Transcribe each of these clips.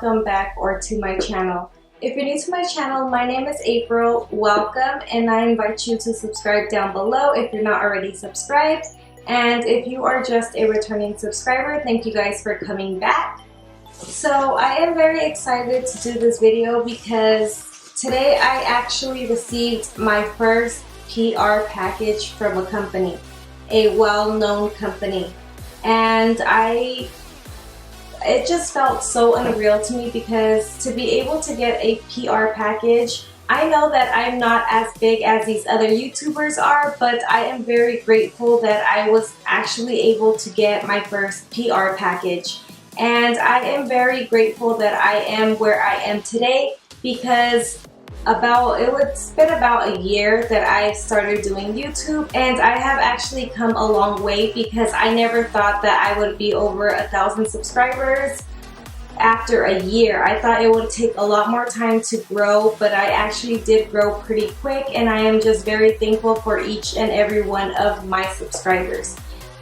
welcome back to my channel. If you're new to my channel, my name is April. Welcome, and I invite you to subscribe down below if you're not already subscribed. And if you are just a returning subscriber, thank you guys for coming back. So I am very excited to do this video because today I actually received my first PR package from a company, a well-known company. And it just felt so unreal to me because to be able to get a PR package, I know that I'm not as big as these other YouTubers are, but I am very grateful that I was actually able to get my first PR package. And I am very grateful that I am where I am today because it's been about a year that I started doing YouTube, and I have actually come a long way because I never thought that I would be over 1,000 subscribers after a year. I thought it would take a lot more time to grow, but I actually did grow pretty quick, and I am just very thankful for each and every one of my subscribers.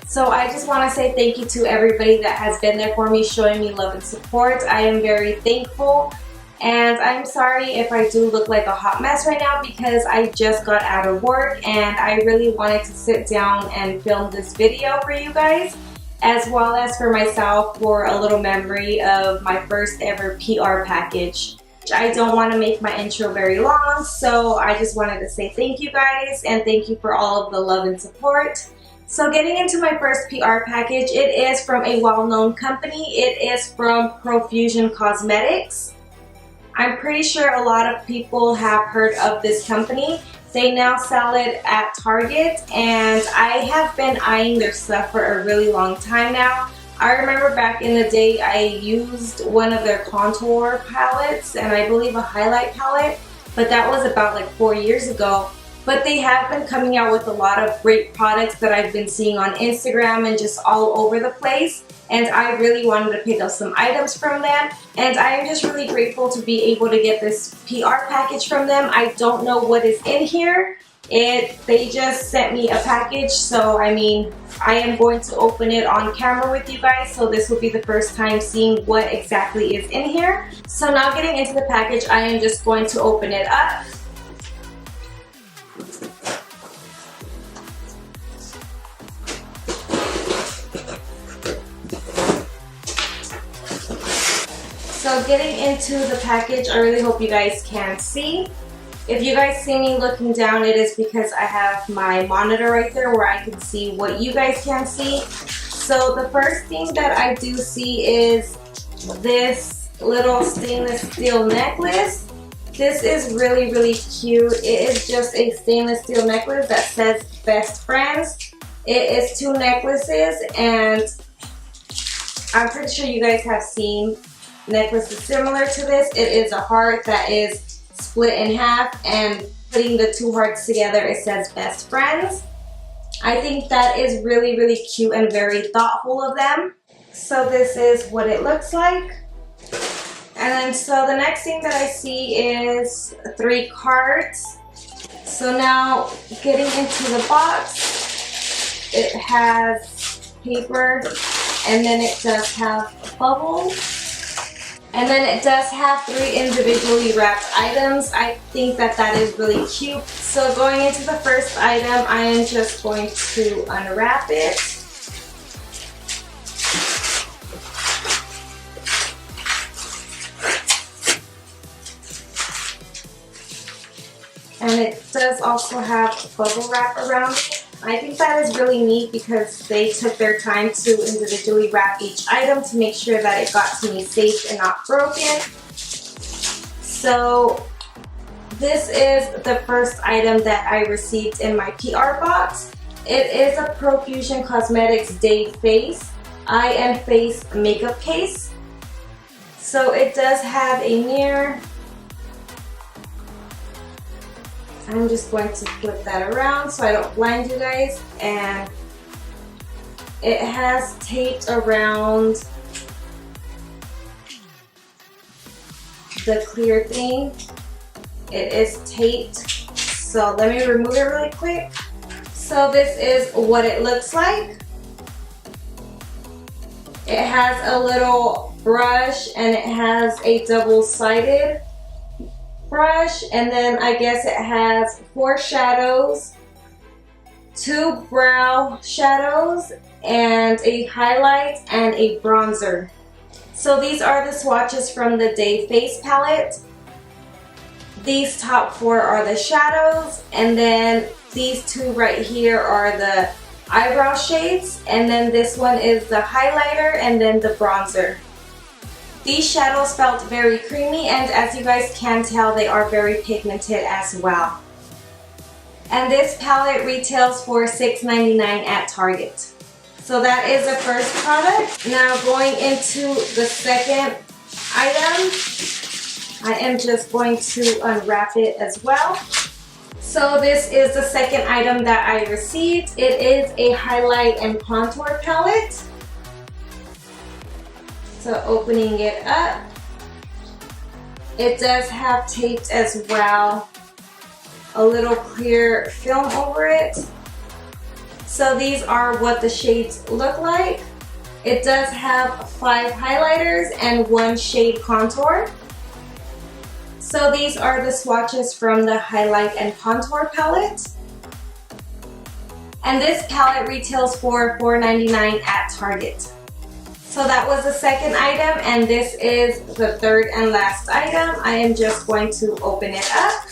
So I just want to say thank you to everybody that has been there for me, showing me love and support. I am very thankful. And I'm sorry if I do look like a hot mess right now because I just got out of work and I really wanted to sit down and film this video for you guys, as well as for myself, for a little memory of my first ever PR package. I don't want to make my intro very long, so I just wanted to say thank you guys and thank you for all of the love and support. So getting into my first PR package, it is from a well-known company. It is from Profusion Cosmetics. I'm pretty sure a lot of people have heard of this company. They now sell it at Target, and I have been eyeing their stuff for a really long time now. I remember back in the day I used one of their contour palettes and I believe a highlight palette, but that was about like 4 years ago. But they have been coming out with a lot of great products that I've been seeing on Instagram and just all over the place. And I really wanted to pick up some items from them. And I am just really grateful to be able to get this PR package from them. I don't know what is in here. They just sent me a package. So, I mean, I am going to open it on camera with you guys. So this will be the first time seeing what exactly is in here. So now getting into the package, I am just going to open it up. So getting into the package, I really hope you guys can see. If you guys see me looking down, it is because I have my monitor right there where I can see what you guys can see. So the first thing that I do see is this little stainless steel necklace. This is really, really cute. It is just a stainless steel necklace that says Best Friends. It is 2 necklaces, and I'm pretty sure you guys have seen necklaces similar to this. It is a heart that is split in half, and putting the 2 hearts together, it says Best Friends. I think that is really, really cute and very thoughtful of them. So this is what it looks like. And then so the next thing that I see is 3 cards. So now getting into the box, it has paper, and then it does have bubbles. And then it does have 3 individually wrapped items. I think that is really cute. So going into the first item, I am just going to unwrap it. And it does also have bubble wrap around it. I think that is really neat because they took their time to individually wrap each item to make sure that it got to me safe and not broken. So this is the first item that I received in my PR box. It is a Profusion Cosmetics Day Face Eye and Face Makeup Case. So it does have a mirror. I'm just going to flip that around so I don't blind you guys, and it has taped around the clear thing. It is taped, so let me remove it really quick. So this is what it looks like. It has a little brush, and it has a double-sided brush, and then I guess it has 4 shadows, 2 brow shadows, and a highlight and a bronzer. So these are the swatches from the Day Face palette. These top 4 are the shadows, and then these 2 right here are the eyebrow shades, and then this one is the highlighter and then the bronzer. These shadows felt very creamy, and as you guys can tell, they are very pigmented as well. And this palette retails for $6.99 at Target. So that is the first product. Now going into the second item, I am just going to unwrap it as well. So this is the second item that I received. It is a highlight and contour palette. So opening it up, it does have taped as well a little clear film over it. So these are what the shades look like. It does have 5 highlighters and 1 shade contour. So these are the swatches from the highlight and contour palette. And this palette retails for $4.99 at Target. So that was the second item, and this is the third and last item. I am just going to open it up.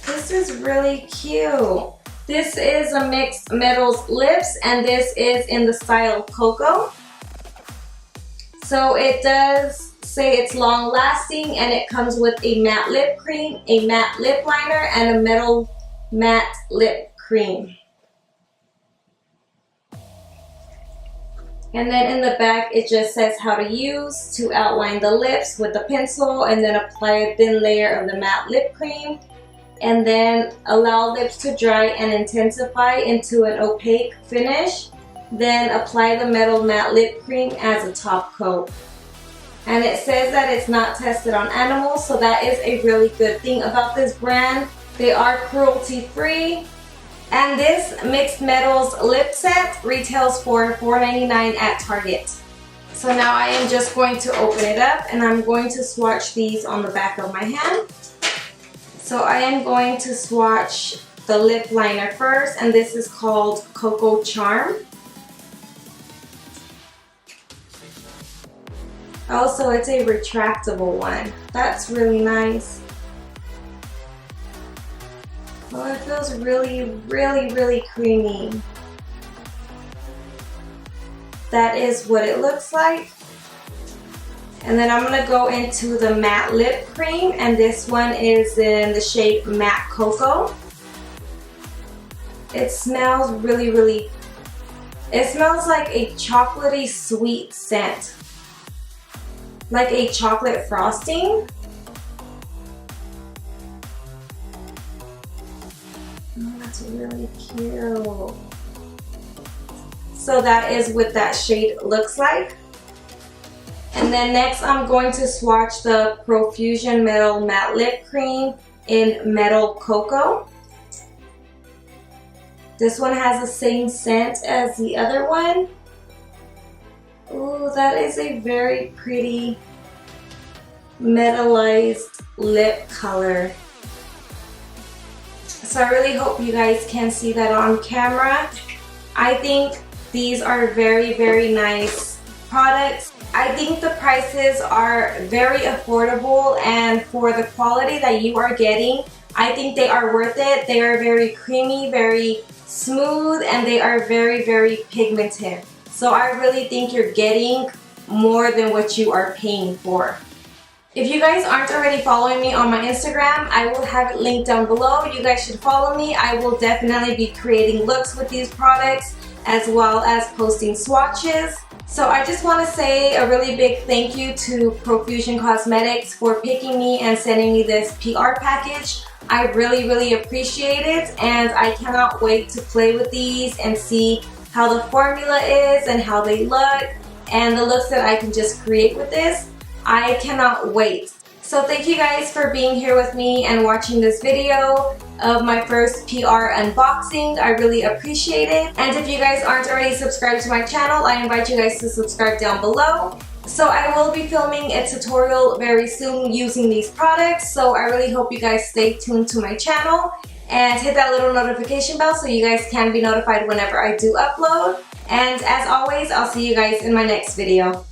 This is really cute. This is a Mixed Metals Lips, and this is in the style Cocoa. So it does say it's long lasting, and it comes with a matte lip cream, a matte lip liner, and a metal matte lip cream. And then in the back, it just says how to use to outline the lips with a pencil, and then apply a thin layer of the matte lip cream, and then allow lips to dry and intensify into an opaque finish. Then apply the metal matte lip cream as a top coat. And it says that it's not tested on animals, so that is a really good thing about this brand. They are cruelty free. And this Mixed Metals lip set retails for $4.99 at Target. So now I am just going to open it up, and I'm going to swatch these on the back of my hand. So I am going to swatch the lip liner first, and this is called Cocoa Charm. Also, it's a retractable one. That's really nice. Oh, it feels really, really, really creamy. That is what it looks like. And then I'm going to go into the matte lip cream, and this one is in the shade Matte Cocoa. It smells really, really, it smells like a chocolatey sweet scent. Like a chocolate frosting. Oh, that's really cute. So that is what that shade looks like. And then next I'm going to swatch the Profusion Metal Matte Lip Cream in Metal Cocoa. This one has the same scent as the other one. Ooh, that is a very pretty metallized lip color. So I really hope you guys can see that on camera. I think these are very, very nice products. I think the prices are very affordable, and for the quality that you are getting, I think they are worth it. They are very creamy, very smooth, and they are very, very pigmented. So I really think you're getting more than what you are paying for. If you guys aren't already following me on my Instagram, I will have it linked down below. You guys should follow me. I will definitely be creating looks with these products, as well as posting swatches. So I just want to say a really big thank you to Profusion Cosmetics for picking me and sending me this PR package. I really, really appreciate it, and I cannot wait to play with these and see how the formula is and how they look and the looks that I can just create with this. I cannot wait. So thank you guys for being here with me and watching this video of my first PR unboxing. I really appreciate it. And if you guys aren't already subscribed to my channel, I invite you guys to subscribe down below. So I will be filming a tutorial very soon using these products, so I really hope you guys stay tuned to my channel and hit that little notification bell so you guys can be notified whenever I do upload. And as always, I'll see you guys in my next video.